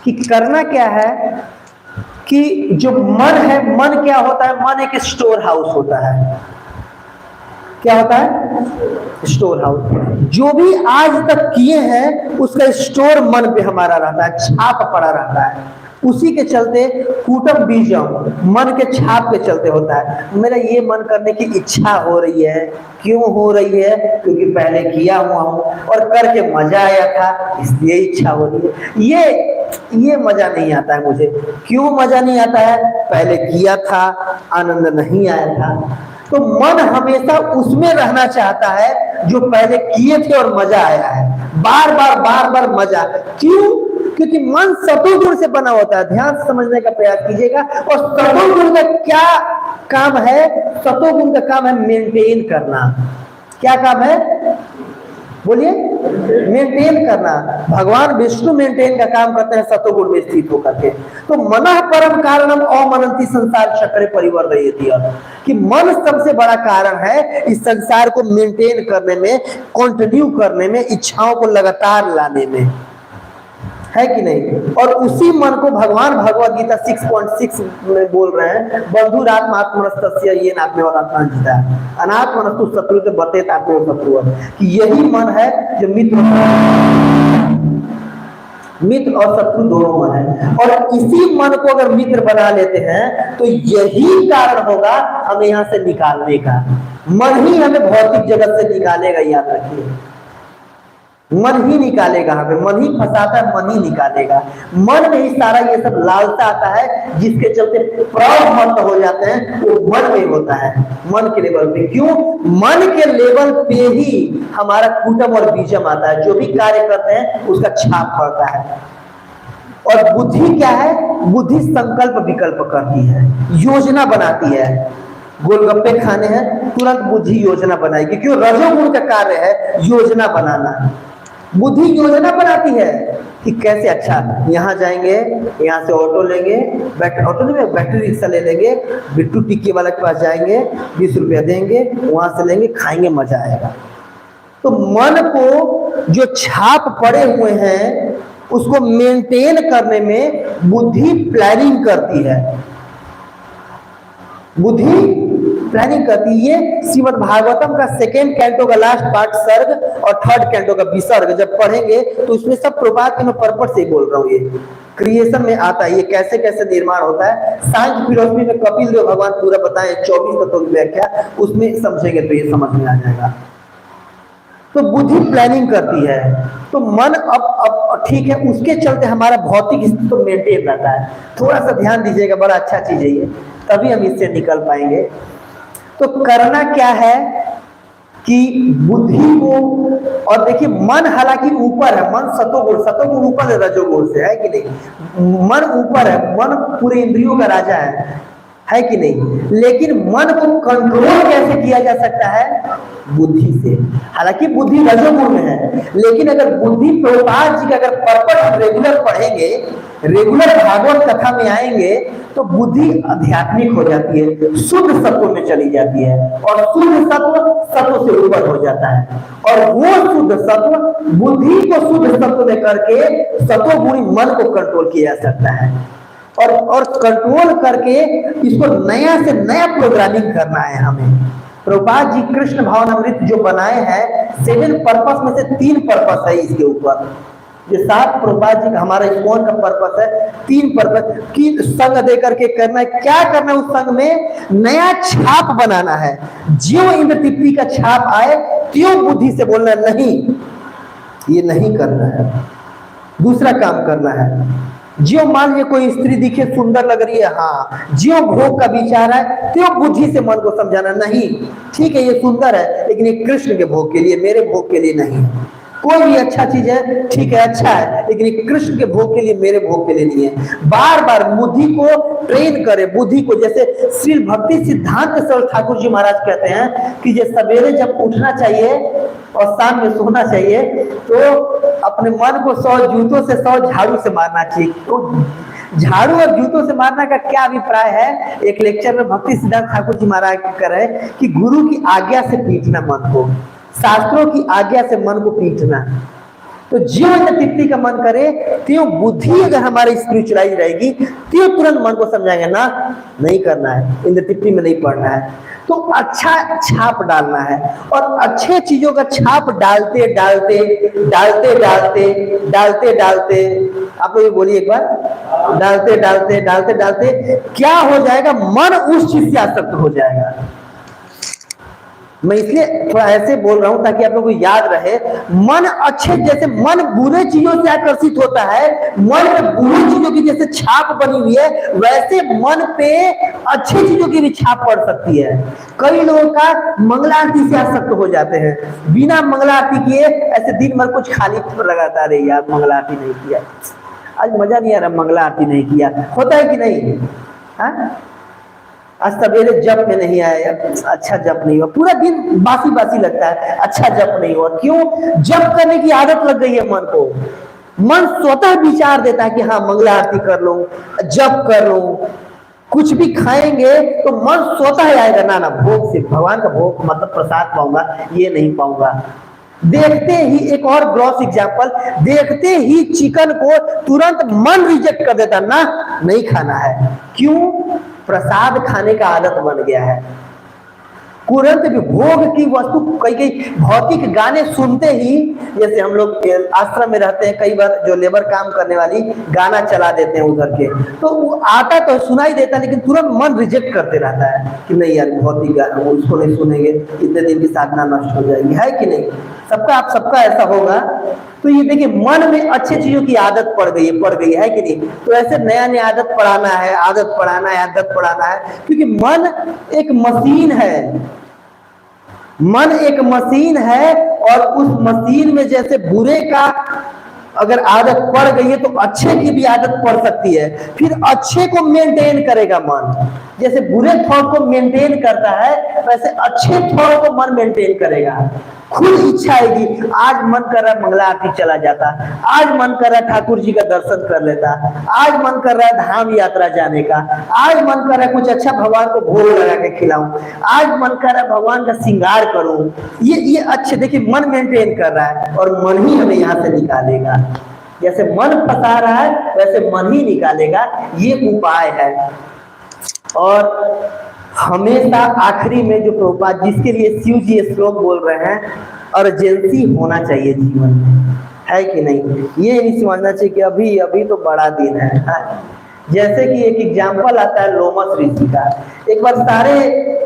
कि करना क्या है कि जो मन है, मन क्या होता है, मन एक स्टोर हाउस होता है। क्या होता है? Store house. जो भी आज तक किए हैं उसका स्टोर मन पे हमारा रहता है, छाप पड़ा रहता है। उसी के चलते कूटम बीजम, मन के छाप के चलते होता है। मेरा ये मन करने की इच्छा हो रही है, क्यों हो रही है? क्योंकि पहले किया हुआ हूं और करके मजा आया था, इसलिए इच्छा हो रही है। ये मजा नहीं आता है मुझे। क्यों मजा नहीं आता है? पहले किया था, आनंद नहीं आया था। तो मन हमेशा उसमें रहना चाहता है जो पहले किए थे और मजा आया है, बार बार मजा। क्यों? क्योंकि मन सतोगुण से बना होता है। ध्यान से समझने का प्रयास कीजिएगा। और सतोगुण का क्या काम है? सतोगुण का काम है मेंटेन करना। क्या काम है? बोलिए। मेंटेन करना। भगवान विष्णु मेंटेन का काम करते हैं सतोगुण में स्थित होकर के। तो मनः परम कारणम अमनंती संसार चक्रे परिवर्तयति, कि मन सबसे बड़ा कारण है इस संसार को मेंटेन करने में, कंटिन्यू करने में, इच्छाओं को लगातार लाने में, है कि नहीं? और उसी मन को भगवान भगवद गीता 6.6 में बोल रहे हैं, बंधुरात्मात्मनस्तस्य ये नात्मेवात्मांजिता अनात्मनस्तु शत्रुते बतेत आत्मेव शत्रु, कि यही मन है जो मित्र और शत्रु दोनों मन है। और इसी मन को अगर मित्र बना लेते हैं तो यही कारण होगा हमें यहाँ से निकालने का। मन ही हमें भौतिक जगत से निकालेगा, याद रखिए। मन ही निकालेगा हमें, मन ही फंसाता है, मन ही निकालेगा। मन में ही सारा ये सब लालसा आता है, जिसके चलते प्रौढ़ मत हो जाते हैं, वो मन में होता है, मन के लेवल पे। क्यों? मन के लेवल पे ही हमारा कूटम और बीजम आता है। जो भी कार्य करते हैं उसका छाप पड़ता है। और बुद्धि क्या है? बुद्धि संकल्प विकल्प करती है, योजना बनाती है। गोलगप्पे खाने हैं, तुरंत बुद्धि योजना बनाएगी। क्यों? रजोगुण का कार्य है योजना बनाना। बुद्धि योजना बनाती है कि कैसे, अच्छा यहाँ जाएंगे, यहाँ से ऑटो लेंगे, ऑटो नहीं, बैटरी रिक्शा ले लेंगे, बिट्टू टिक्की वाला के पास जाएंगे, 20 रुपया देंगे, वहां से लेंगे, खाएंगे, मजा आएगा। तो मन को जो छाप पड़े हुए हैं उसको मेंटेन करने में बुद्धि प्लानिंग करती है। बुद्धि प्लानिंग करती है। ये श्रीमद् भागवतम का 2nd कैंटो का लास्ट पार्ट सर्ग और 3rd कैंटो का विसर्ग जब पढ़ेंगे तो उसमें सब प्रभात के मैं पर्पस से बोल रहा हूँ। ये क्रिएशन में आता है, ये कैसे कैसे निर्माण होता है। सांख्य फिलॉसफी में कपिल देव भगवान पूरा बताए, 24 तत्वों की व्याख्या, उसमें समझेंगे तो ये समझ में आ जाएगा। तो बुद्धि प्लानिंग करती है। तो मन अब ठीक है, उसके चलते हमारा भौतिक स्थिति तो मेंटेन रहता है। थोड़ा सा ध्यान दीजिएगा, बड़ा अच्छा चीज है ये, तभी हम इससे निकल पाएंगे। तो करना क्या है कि बुद्धि को, और देखिए मन हालांकि ऊपर है, मन सतोगुण ऊपर है रजोगुण से, है कि नहीं? मन ऊपर है, मन पूरे इंद्रियों का राजा है कि नहीं? लेकिन मन को कंट्रोल कैसे किया जा सकता है? बुद्धि से। हालांकि बुद्धि रजोगुण में है, लेकिन अगर बुद्धि, प्रभुपाद जी का अगर पर्पस रेगुलर पढ़ेंगे, रेगुलर भागवत कथा में आएंगे, तो बुद्धि आध्यात्मिक हो जाती है, शुद्ध सत्व में चली जाती है, और शुद्ध सत्व से ऊपर हो जाता है, और वो शुद्ध सत्व बुद्धि को शुद्ध सत्व में करके सतोगुणी मन को कंट्रोल किया जा सकता है, और कंट्रोल करके इसको नया से नया प्रोग्रामिंग करना है हमें। प्रभुपाद जी कृष्ण भावनामृत जो बनाए हैं, 7 पर्पस में से 3 पर्पस है इसके ऊपर। ये 7 प्रभुपाद जी का, हमारा इस्कॉन का पर्पस है 3 पर्पस की संग दे करके करना है। क्या करना है उस संग में? नया छाप बनाना है। ज्यों इंद्र तृप्ति का छाप आए त्यों बुद्धि से बोलना नहीं, ये नहीं करना है, दूसरा काम करना है। ज्यों मान लीजिए कोई स्त्री दिखे सुंदर लग रही है, हाँ, ज्यों भोग का विचार है त्यों बुद्धि से मन को समझाना नहीं, ठीक है ये सुंदर है लेकिन ये कृष्ण के भोग के लिए, मेरे भोग के लिए नहीं। कोई भी अच्छा चीज है, ठीक है अच्छा है, लेकिन ये कृष्ण के भोग के लिए, मेरे भोग के लिए नहीं है। बार बार बुद्धि को ट्रेन करे, बुद्धि को, जैसे श्री भक्ति सिद्धांत सरस्वती ठाकुर जी महाराज कहते हैं कि ये सवेरे जब उठना चाहिए और शाम में सोना चाहिए, तो अपने मन को 100 जूतों से 100 झाड़ू से मारना चाहिए। तो झाड़ू और जूतों से मारने का क्या अभिप्राय है? एक लेक्चर में भक्ति सिद्धांत ठाकुर जी महाराज कह रहे हैं कि गुरु की आज्ञा से पीटना मन को, शास्त्रों की आज्ञा से मन को पीटना। तो ज्यों इंद्र तृप्ति का मन करे त्यों बुद्धि अगर हमारी स्पिरिचुअलाइज रहेगी, त्यों तुरंत मन को समझाएंगे ना, नहीं करना है, इंद्र तृप्ति में नहीं पड़ना है। तो अच्छा छाप डालना है, और अच्छे चीजों का छाप डालते डालते डालते डालते डालते डालते, आप लोग बोलिए एक बार, डालते डालते डालते डालते क्या हो जाएगा? मन उस चीज से आसक्त हो जाएगा। मैं इसलिए थोड़ा ऐसे बोल रहा हूं ताकि आप लोगों को याद रहे। मन अच्छे, जैसे मन बुरे चीजों से आकर्षित होता है, मन में बुरी चीजों की जैसे छाप बनी हुई है, वैसे मन पे अच्छी चीजों की भी छाप पड़ सकती है। कई लोगों का मंगला आरती से आसक्त हो जाते हैं, बिना मंगला आरती किए ऐसे दिन भर कुछ खाली लगातार रही, यार मंगला आरती नहीं किया, आज मजा नहीं आ रहा, मंगला आरती नहीं किया, होता है कि नहीं? हाँ, आज सवेरे जप में नहीं आया, अच्छा जप नहीं हुआ, पूरा दिन बासी बासी लगता है, अच्छा जप नहीं हुआ। क्यों? जप करने की आदत लग गई है मन को। मन स्वतः विचार देता है कि हाँ मंगला आरती कर लूं, जप कर लूं, कुछ भी खाएंगे तो मन स्वतः आएगा, ना ना भोग से, भगवान का भोग मतलब प्रसाद पाऊंगा, ये नहीं पाऊंगा। देखते ही, एक और ग्रॉस एग्जाम्पल, देखते ही चिकन को तुरंत मन रिजेक्ट कर देता, ना नहीं खाना है। क्यों? प्रसाद खाने का आदत बन गया है। तुरंत भी भोग की वस्तु, कई भौतिक गाने सुनते ही, जैसे हम लोग आश्रम में रहते हैं, कई बार जो लेबर काम करने वाली गाना चला देते हैं उधर के, तो वो आता तो सुनाई देता, लेकिन तुरंत मन रिजेक्ट करते रहता है कि नहीं यार भौतिक गाना, वो उसको नहीं सुनेंगे, इतने दिन की साधना नष्ट हो जाएगी, है कि नहीं? सबका ऐसा होगा। तो ये देखिए मन में अच्छी चीजों की आदत पड़ गई है कि नहीं? तो ऐसे नया नया आदत पढ़ाना है, आदत पढ़ाना है, क्योंकि मन एक मशीन है, मन एक मशीन है, और उस मशीन में जैसे बुरे का अगर आदत पड़ गई है तो अच्छे की भी आदत पड़ सकती है, फिर अच्छे को मेंटेन करेगा मन। जैसे बुरे थॉट को मेंटेन करता है, वैसे अच्छे थॉट को मन मेंटेन करेगा। खुद इच्छा आएगी, आज मन कर रहा है मंगला आरती चला जाता, आज मन कर रहा है ठाकुर जी का दर्शन कर लेता, आज मन कर रहा है धाम यात्रा जाने का, आज मन कर रहा है कुछ अच्छा भगवान को भोग लगा के खिलाऊं, आज मन कर रहा है भगवान का श्रृंगार करूं। ये अच्छे, देखिए मन मेंटेन कर रहा है, और मन ही हमें यहाँ से निकालेगा। जैसे मन फंसा रहा है वैसे मन ही निकालेगा, ये उपाय है। और हमेशा आखिरी में जो प्रभुपाद जिसके लिए शिव जी श्लोक बोल रहे हैं, अर्जेंसी होना चाहिए जीवन में, है कि नहीं? ये नहीं समझना चाहिए कि अभी अभी तो बड़ा दिन है। जैसे कि एक एग्जाम्पल आता है लोमस ऋषि का। एक बार सारे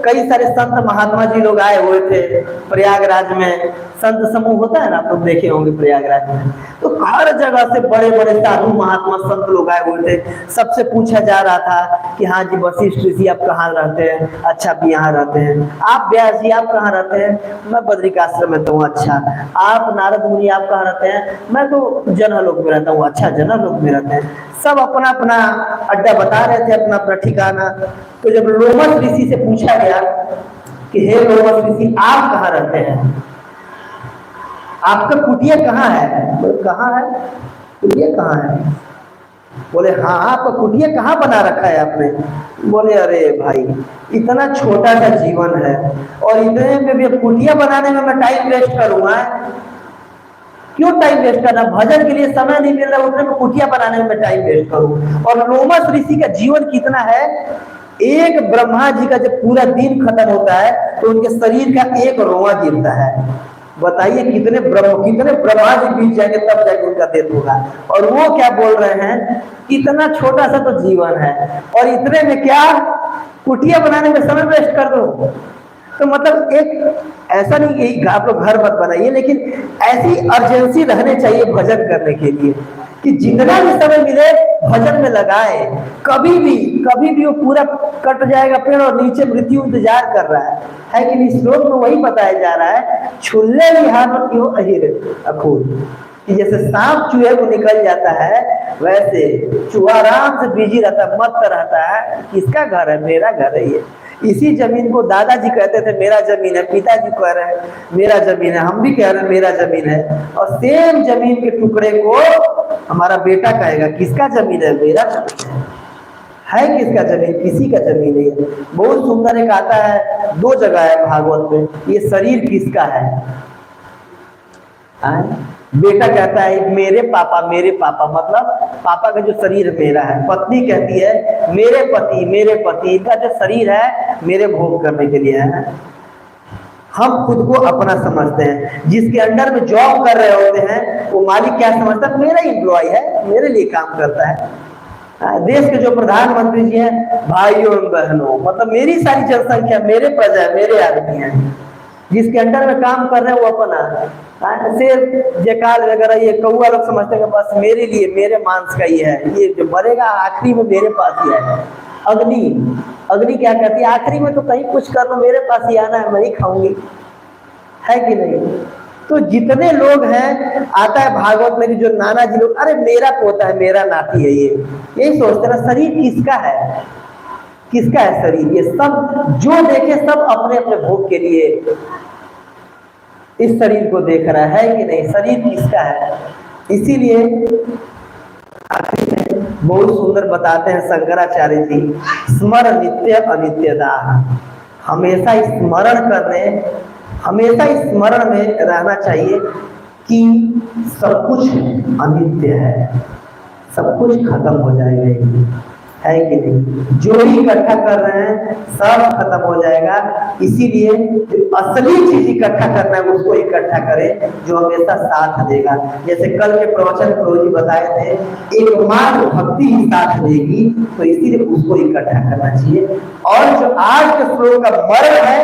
कई सारे संत महात्मा जी लोग आए हुए थे प्रयागराज में। संत समूह होता है ना, आप लोग देखे होंगे प्रयागराज में, तो हर जगह से बड़े बड़े साधु महात्मा संत लोग आए हुए थे। सबसे पूछा जा रहा था कि हाँ जी वशिष्ठ ऋषि आप कहाँ रहते हैं? अच्छा आप यहाँ रहते हैं। आप व्यास जी आप कहाँ रहते हैं? मैं बद्रिकाश्रम में तो हूँ। अच्छा आप नारद मुनि आप कहाँ रहते हैं? मैं तो जनलोक में रहता हूँ। अच्छा जनलोक में रहते हैं। सब अपना अपना अड्डा बता रहे थे, अपना अपना ठिकाना। तो जब लोमस ऋषि से पूछा गया कि हे लोमस ऋषि आप कहाँ रहते हैं, आपका कुटिया कहाँ है? बोले कहाँ है कुटिया, कहाँ है? बोले हाँ आपका कुटिया कहाँ बना रखा है आपने? बोले अरे भाई इतना छोटा सा जीवन है और इतने में भी कुटिया बनाने में मैं टाइम वेस्ट करूंगा। क्यों टाइम वेस्ट करना? भजन के लिए समय नहीं मिल रहा, उतने में कुटिया बनाने में टाइम वेस्ट करूं। और लोमस ऋषि का जीवन कितना है, एक ब्रह्मा जी का जब पूरा दिन खत्म होता है तो उनके शरीर का एक रोआ गिरता है। बताइए कितने ब्रह्मा जी बीत जाएंगे तब जाके उनका डेथ होगा। और वो क्या बोल रहे हैं, इतना छोटा सा तो जीवन है और इतने में क्या कुटिया बनाने में समय वेस्ट कर दो। तो मतलब एक ऐसा नहीं कि आप लोग घर मत बनाइए, लेकिन ऐसी अर्जेंसी रहने चाहिए भजन करने के लिए कि जितना भी समय मिले भजन में लगाए। कभी भी वो पूरा कट जाएगा पेड़ और नीचे मृत्यु इंतजार कर रहा है कि नहीं? श्लोक में वही बताया जा रहा है, छुल्ले विहार अहिर अखूल, कि जैसे सांप चूहे को निकल जाता है वैसे चूहा आराम से बिजी रहता है, मस्त रहता है। किसका घर है? मेरा घर है ये। इसी जमीन को दादाजी कहते थे मेरा जमीन है, पिताजी कह रहे हैं मेरा जमीन है, हम भी कह रहे हैं मेरा जमीन है। और सेम जमीन के टुकड़े को हमारा बेटा कहेगा किसका जमीन है? मेरा जमीन है किसका जमीन? किसी का जमीन नहीं है। बहुत सुंदर एक आता है, दो जगह है भागवत में, ये शरीर किसका है? बेटा कहता है मेरे पापा, मतलब पापा का जो शरीर मेरा है। पत्नी कहती है मेरे पति, इनका जो शरीर है मेरे भोग करने के लिए है। हम खुद को अपना समझते हैं, जिसके अंडर में जॉब कर रहे होते हैं वो मालिक क्या समझता है? मेरा एम्प्लॉय है, मेरे लिए काम करता है। देश के जो प्रधानमंत्री जी हैं भाइयों एवं बहनों, मतलब मेरी सारी जनसंख्या मेरे प्रजा है, मेरे आदमी हैं। जिसके अंडर में काम कर रहे हैं वो अपना शेर जकाल वगैरह ये कौआ लोग समझते हैं बस मेरे लिए, मेरे मांस का ही है, ये जो मरेगा आखिरी में मेरे पास ही है। अग्नि क्या कहती है? आखिरी में तो कहीं कुछ कर लो, मेरे पास ही आना है, मैं ही खाऊंगी, है कि नहीं? तो जितने लोग हैं, आता है भागवत में जो नाना जी लोग, अरे मेरा पोता है, मेरा नाती है, ये यही सोचते ना। शरीर किसका है? किसका है शरीर? ये सब जो देखे सब अपने अपने भोग के लिए इस शरीर को देख रहा है कि नहीं? शरीर किसका है? इसीलिए बहुत सुंदर बताते हैं शंकराचार्य जी, स्मर नित्य अनित्यदा। हमेशा स्मरण में रहना चाहिए कि सब कुछ अनित्य है, सब कुछ खत्म हो जाएगा, है कि नहीं? जो भी इकट्ठा कर रहे हैं सब खत्म हो जाएगा। इसीलिए असली चीज इकट्ठा करना है उसको इकट्ठा करें जो हमेशा साथ देगा। जैसे कल के प्रवचन प्रभु जी बताए थे, एकमात्र भक्ति ही साथ देगी, तो इसीलिए उसको इकट्ठा करना चाहिए। और जो आज के श्लोक का मर्म है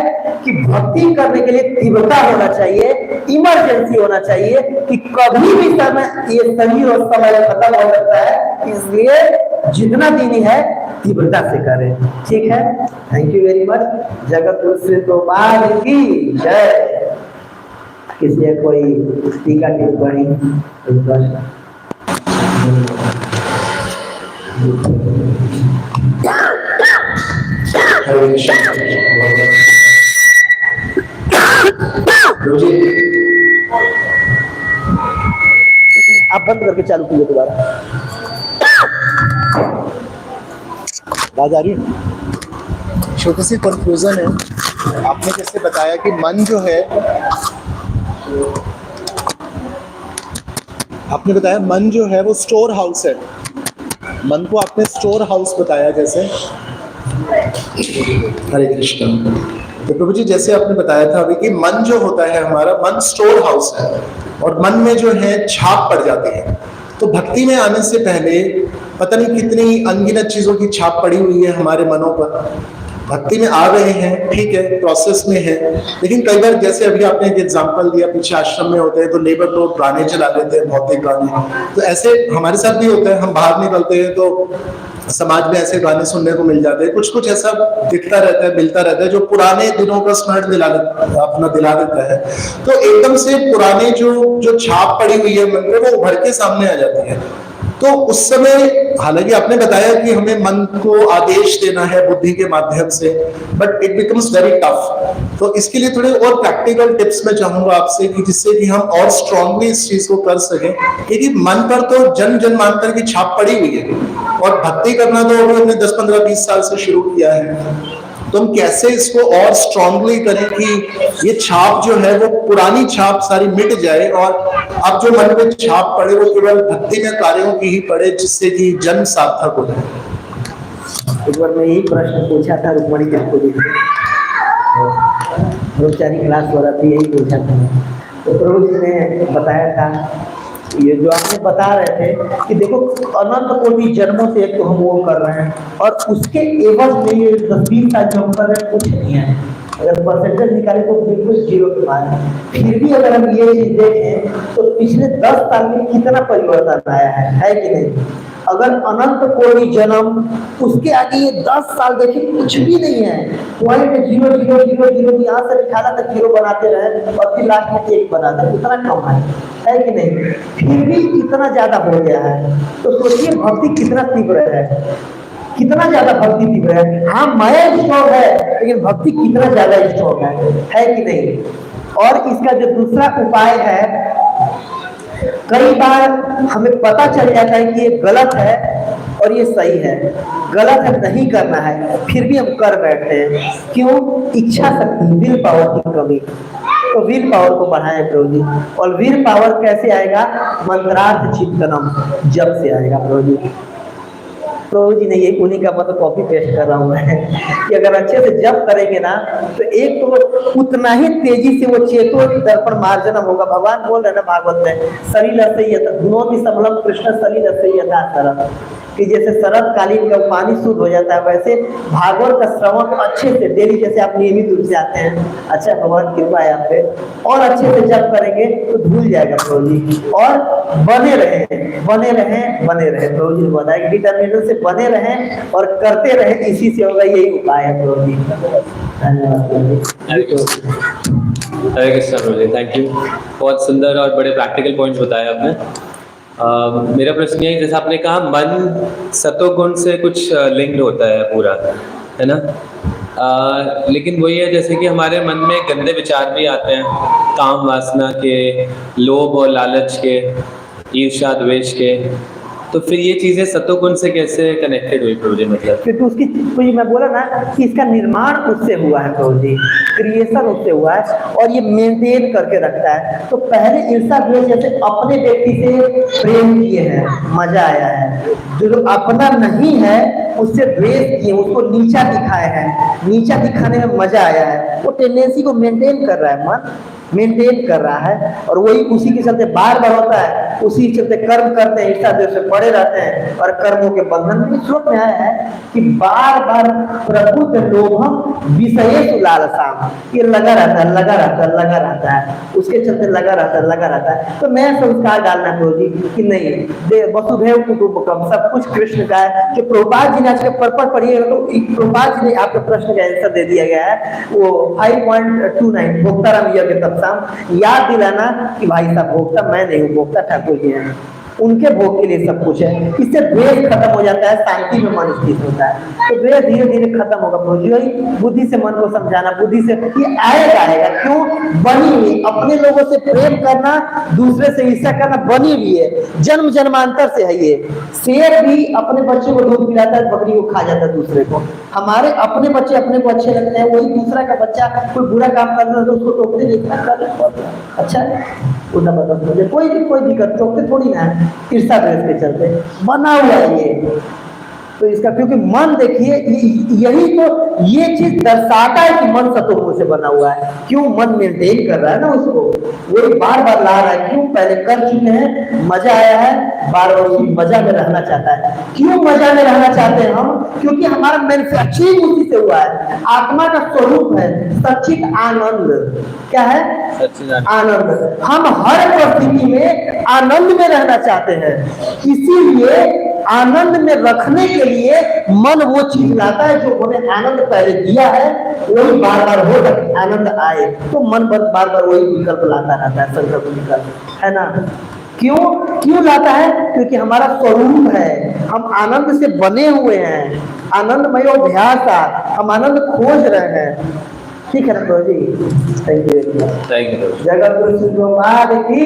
कि भक्ति करने के लिए तीव्रता होना चाहिए, इमरजेंसी होना चाहिए कि कभी भी समय ये शरीर और समय खत्म हो सकता है, इसलिए जितना दीनी है तीव्रता से करें। ठीक है, थैंक यू वेरी मच। जगत गुरु श्री गोपाल की जय। किसी कोई टीका टिप्पणी आप बंद करके चालू कीजिए दोबारा। आवाज आ रही है? छोटी सी कंफ्यूजन है। आपने जैसे बताया कि मन जो है, आपने बताया मन जो है वो स्टोर हाउस है। मन को आपने स्टोर हाउस बताया जैसे। हरे कृष्ण। तो प्रभु जी जैसे आपने बताया था अभी कि मन जो होता है हमारा, मन स्टोर हाउस है और मन में जो है छाप पड़ जाती है। तो भक्ति में आने से पहले पता नहीं कितनी अनगिनत चीजों की छाप पड़ी हुई है हमारे मनों पर। भक्ति में आ रहे हैं, ठीक है, प्रोसेस में है, लेकिन कई बार जैसे अभी आपने एक एग्जांपल दिया, पीछे आश्रम में होते हैं तो लेबर लोग गाने चला लेते हैं, भौतिक गाने, तो ऐसे हमारे साथ भी होता है, हम बाहर निकलते हैं तो समाज में ऐसे गाने सुनने को मिल जाते हैं, कुछ कुछ ऐसा दिखता रहता है, मिलता रहता है जो पुराने दिनों का स्मरण दिला देता है। तो एकदम से पुराने जो छाप पड़ी हुई है मन में, वो उभर के सामने आ जाती है। तो उस समय हालांकि आपने बताया कि हमें मन को आदेश देना है बुद्धि के माध्यम से, but it becomes very tough. तो इसके लिए थोड़े और प्रैक्टिकल टिप्स मैं चाहूंगा आपसे कि जिससे कि हम और स्ट्रांगली इस चीज को कर सकें, क्योंकि मन पर तो जन्म जन्मांतर की छाप पड़ी हुई है, और भक्ति करना तो अभी हमने 10-15-20 साल से शुरू किया है। तो हम कैसे इसको और स्ट्रांगली करें कि ये छाप जो है वो पुरानी छाप सारी मिट जाए, और अब जो मन में छाप पड़े वो केवल भक्ति में कार्यों की ही पड़े, जिससे कि जन्म सार्थक हो जाए। एक बार मैं यही प्रश्न पूछा था रुक्मणी ठाकुर जी से, ब्रह्मचारी क्लास हो रहा थी, यही पूछा था। तो प्रभु जी ने बताया था ये जो आपने बता रहे थे कि देखो अनंत कोटि जन्मों से एक तो हम वो कर रहे हैं, और उसके एवज में ये 10-20 साल जो हम कर रहे हैं कुछ नहीं है। अगर परसेंटेज निकाले तो बिल्कुल 0 के मान है। फिर भी अगर हम ये चीज देखें तो पिछले 10 साल में कितना परिवर्तन आया है कि नहीं? अगर अनंत कोटि जन्म, उसके आगे ये 10 साल देखिए कुछ भी नहीं है। पॉइंट 0.000 यहाँ से निकाला तक 0 बनाते रहे और फिर लास्ट में 1 बना दे, उतना कम है कि नहीं? फिर भी इतना ज्यादा हो गया है। तो सोचिए भक्ति कितना तीव्र है, कितना ज्यादा भक्ति तीव्र है। हाँ माया स्ट्रॉन्ग है, लेकिन भक्ति कितना ज्यादा स्ट्रॉन्ग है कि नहीं? और इसका जो दूसरा उपाय है, कई बार हमें पता चल जाता है कि ये गलत है और ये सही है, गलत है नहीं करना है, फिर भी हम कर बैठते हैं। क्यों? इच्छा शक्ति, विल पावर की कमी। तो विल पावर को बढ़ाएं प्रभु जी। और विल पावर कैसे आएगा? मंत्रार्थ चिंतनम, जब से आएगा प्रभु जी। प्रभु जी ने ये उन्हीं का मतलब कॉपी पेस्ट कर रहा हूँ मैं कि अगर अच्छे से जप करेंगे ना तो एक तो उतना ही तेजी से वो चेतो दर्पण मार्जनम होगा। भगवान बोल रहे ना भागवत में, शरीर गुणोति सबलम कृष्ण शरीर यथा सरल, कि जैसे शरद कालीन का पानी शुद्ध हो जाता है, वैसे भागवत का श्रवण अच्छे से डेली, जैसे आप नियमित रूप से आते हैं, अच्छा भगवान कृपा है आप पे, और अच्छे से जप करेंगे तो धुल जाएगा प्रभु जी। और बने रहे प्रभु जी ने बताया कि डिटर्मिनेशन से बने रहें और करते रहे, इसी से होगा, यही उपाय है प्रभु जी। धन्यवाद प्रभु जी। हरे कृष्णा प्रभु जी, थैंक यू। बहुत सुंदर और बड़े प्रैक्टिकल पॉइंट्स बताए आपने। मेरा प्रश्न ये है, जैसे आपने कहा मन सतोगुण से कुछ लिंक्ड होता है पूरा, है ना? लेकिन वही है जैसे कि हमारे मन में गंदे विचार भी आते हैं, काम वासना के, लोभ और लालच के, ईर्ष्या द्वेष के, तो फिर ये चीजें सतोगुण से कैसे कनेक्टेड हुई प्रभु जी? मतलब क्योंकि उसकी मैं बोला ना कि इसका निर्माण उससे हुआ है प्रभु जी, क्रिएशन उससे हुआ है, और ये मेंटेन करके रखता है। तो पहले ईर्ष्या द्वेष जैसे अपने व्यक्ति से प्रेम किए हैं, मजा आया है, जो अपना नहीं है उससे द्वेष किए, उसको नीचा दिखाए हैं, नीचा दिखाने में मजा आया है, वो टेंडेंसी को मेंटेन कर रहा है, मन मेंटेन कर रहा है, और वही उसी के चलते बार बार होता है, उसी के चलते कर्म करते हैं, ईर्ष्या द्वेष से पड़े रहते हैं, और कर्मों के बंधन में। श्लोक में आया है कि बार बार प्रभुत लोभम विषयेषु लालसाम, ये लगा रहता है, उसके चलते लगा रहता है। तो मैं संस्कार डालना प्रभु जी कि नहीं, वसुधैव कुटुंबकम, सब कुछ कृष्ण का है। जो प्रभुपाद जी ने आज के पर्पट पढ़िएगा तो प्रभुपाद जी ने आपके प्रश्न का आंसर दे दिया गया है, वो 5.29 भोक्ताराम यज्ञ तत्साम। याद दिलाना कि भाई साहब भोक्ता मैं नहीं हूँ, भोक्ता ठाकुर जी हैं, उनके भोग के लिए सब कुछ है। इससे द्वेष खत्म हो जाता है, शांति में मन स्थित होता है। तो द्वेष धीरे धीरे खत्म होगा प्रभु जी। वही बुद्धि से मन को समझाना, बुद्धि से ये आएगा। क्यों? बनी हुई, अपने लोगों से प्रेम करना, दूसरे से ईर्ष्या करना बनी हुई है, जन्म जन्मांतर से है। ये शेर भी अपने बच्चे को दूध पिलाता है, बकरी को खा जाता है दूसरे को। हमारे अपने बच्चे अपने को अच्छे लगते हैं, वही दूसरा का बच्चा कोई बुरा काम करता है तो उसको टोकते नहीं, अच्छा है उल्टा बदल, कोई दिक्कत, टोकते थोड़ी ना, ईर्ष्या द्वेष के चलते बना हुआ है ये। तो इसका, क्योंकि मन देखिए यही तो ये चीज दर्शाता है कि मन सतोगुण से बना हुआ है। क्यों मन मेंटेन कर रहा है ना उसको, वही बार बार ला रहा है। क्यों, पहले कर चुके हैं, मजा आया है, बार बार उसी मजा में रहना चाहता है। क्यों मजा में रहना चाहते हैं हम? क्योंकि हमारा मैन्युफैक्चरिंग उसी से हुआ है। आत्मा का स्वरूप है सच्चित आनंद। क्या है? आनंद। हम हर परिस्थिति में आनंद में रहना चाहते हैं, इसीलिए आनंद में रखने के लिए मन वो चीज लाता है जो हमें आनंद पहले दिया है, वही बार बार हो ताकि आनंद आए। तो मन बार बार वही विकल्प लाता रहता है, संकल्प विकल्प, है ना? क्यों लाता है? क्योंकि हमारा स्वरूप है, हम आनंद से बने हुए हैं, आनंदमय अभ्यास, हम आनंद खोज रहे हैं। ठीक है ना प्रभु जी? Thank you. Thank you. जगत गुरु श्री महाराज की